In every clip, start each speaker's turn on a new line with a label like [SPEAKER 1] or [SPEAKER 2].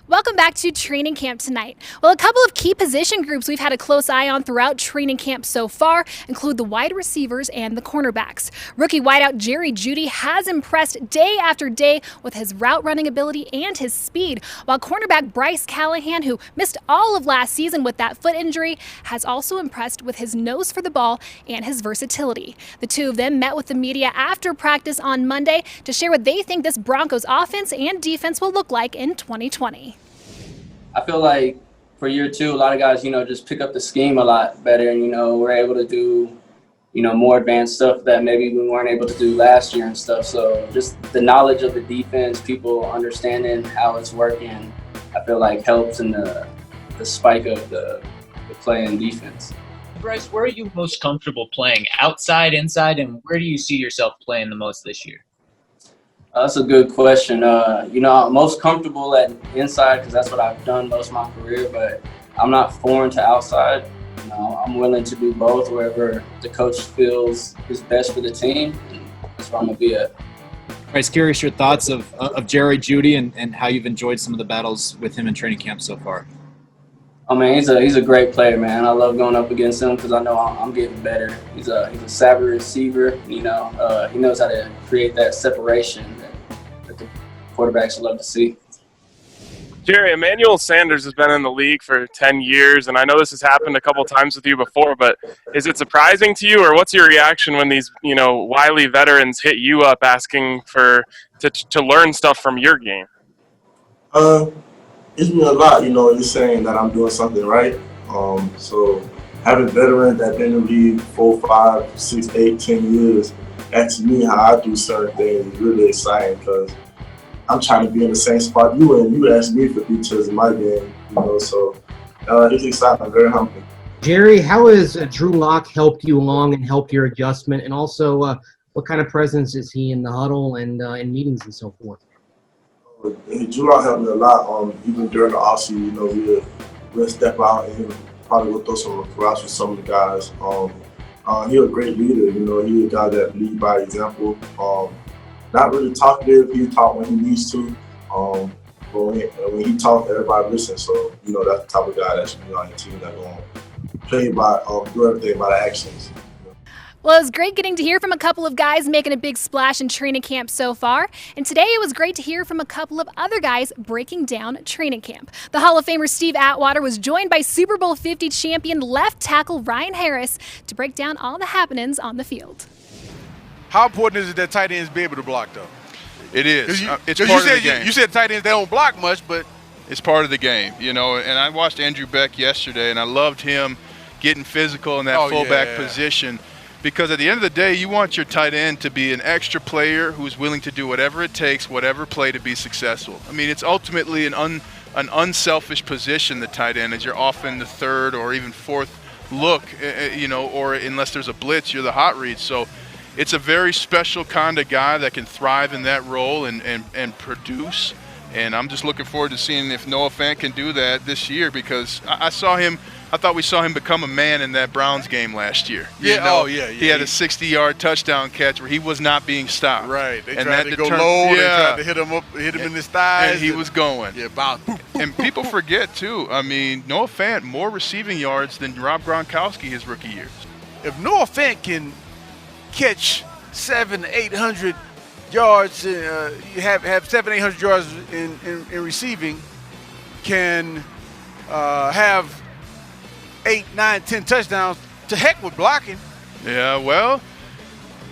[SPEAKER 1] Welcome back to training camp tonight. Well, a couple of key position groups we've had a close eye on throughout training camp so far include the wide receivers and the cornerbacks. Rookie wideout Jerry Jeudy has impressed day after day with his route running ability and his speed, while cornerback Bryce Callahan, who missed all of last season with that foot injury, has also impressed with his nose for the ball and his versatility. The two of them met with the media after practice on Monday to share what they think this Broncos offense and defense will look like in 2020.
[SPEAKER 2] I feel like for year two, a lot of guys, just pick up the scheme a lot better. And, we're able to do, more advanced stuff that maybe we weren't able to do last year and stuff. So just the knowledge of the defense, people understanding how it's working, I feel like helps in the spike of the play and defense.
[SPEAKER 3] Bryce, where are you most comfortable playing? Outside, inside, and where do you see yourself playing the most this year?
[SPEAKER 2] That's a good question. I'm most comfortable at inside because that's what I've done most of my career, but I'm not foreign to outside. I'm willing to do both wherever the coach feels is best for the team. That's where I'm going to be at.
[SPEAKER 4] Bryce, curious your thoughts of Jerry Jeudy and how you've enjoyed some of the battles with him in training camp so far.
[SPEAKER 2] I mean, he's a great player, man. I love going up against him because I know I'm getting better. He's a savvy receiver. He knows how to create that separation that the quarterbacks love to see.
[SPEAKER 5] Jerry, Emmanuel Sanders has been in the league for 10 years, and I know this has happened a couple times with you before, but is it surprising to you, or what's your reaction when these, wily veterans hit you up asking to learn stuff from your game?
[SPEAKER 6] It's been a lot, it's saying that I'm doing something right. So having veterans that been in the league 4, 5, 6, 8, 10 years, asking me how I do certain things is really exciting because I'm trying to be in the same spot you in. You asked me for details in my game, so it's exciting. I'm very humble.
[SPEAKER 7] Jerry, how has Drew Lock helped you along and helped your adjustment? And also, what kind of presence is he in the huddle and in meetings and so forth?
[SPEAKER 6] Drew Lock helped me a lot. Even during the offseason, we'll step out and probably will throw some routes with some of the guys. He's a great leader. He's a guy that leads by example. Not really talkative. He talk when he needs to. But when he talks, everybody listens. So that's the type of guy that should be on your team that going to play by do everything by the actions.
[SPEAKER 1] Well, it was great getting to hear from a couple of guys making a big splash in training camp so far. And today it was great to hear from a couple of other guys breaking down training camp. The Hall of Famer Steve Atwater was joined by Super Bowl 50 champion left tackle Ryan Harris to break down all the happenings on the field.
[SPEAKER 8] How important is it that tight ends be able to block, though?
[SPEAKER 9] It is. It's
[SPEAKER 8] part of the game. You said tight ends, they don't block much, but
[SPEAKER 9] it's part of the game, and I watched Andrew Beck yesterday, and I loved him getting physical in that fullback position. Because at the end of the day, you want your tight end to be an extra player who's willing to do whatever it takes, whatever play to be successful. I mean, it's ultimately an unselfish position, the tight end, as you're often the third or even fourth look, or unless there's a blitz, you're the hot read. So it's a very special kind of guy that can thrive in that role and produce. And I'm just looking forward to seeing if Noah Fant can do that this year because I thought we saw him become a man in that Browns game last year. He had a 60-yard touchdown catch where he was not being stopped.
[SPEAKER 8] Right. They tried to go low. They tried to hit him in his thighs.
[SPEAKER 9] And he was going.
[SPEAKER 8] Yeah, bow.
[SPEAKER 9] And people forget, too. I mean, Noah Fant, more receiving yards than Rob Gronkowski his rookie years.
[SPEAKER 8] If Noah Fant can catch 700-800 yards, you have 700-800 yards in receiving, can have 8, 9, 10 touchdowns, to heck with blocking.
[SPEAKER 9] Yeah, well,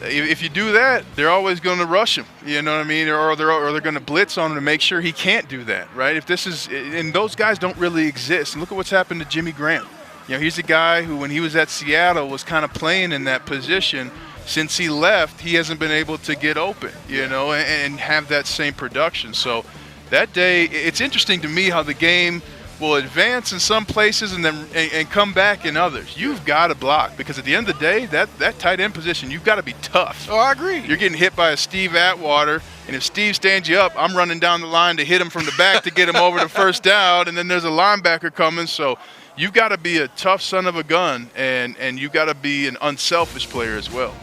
[SPEAKER 9] if you do that, they're always going to rush him. You know what I mean? Or they're going to blitz on him to make sure he can't do that, right? And those guys don't really exist. And look at what's happened to Jimmy Graham. He's a guy who, when he was at Seattle, was kind of playing in that position. Since he left, he hasn't been able to get open, and have that same production. So that day, it's interesting to me how the game will advance in some places and come back in others. You've got to block because at the end of the day, that tight end position, you've got to be tough.
[SPEAKER 8] Oh, I agree.
[SPEAKER 9] You're getting hit by a Steve Atwater, and if Steve stands you up, I'm running down the line to hit him from the back to get him over to first down, and then there's a linebacker coming. So you've got to be a tough son of a gun, and you've got to be an unselfish player as well.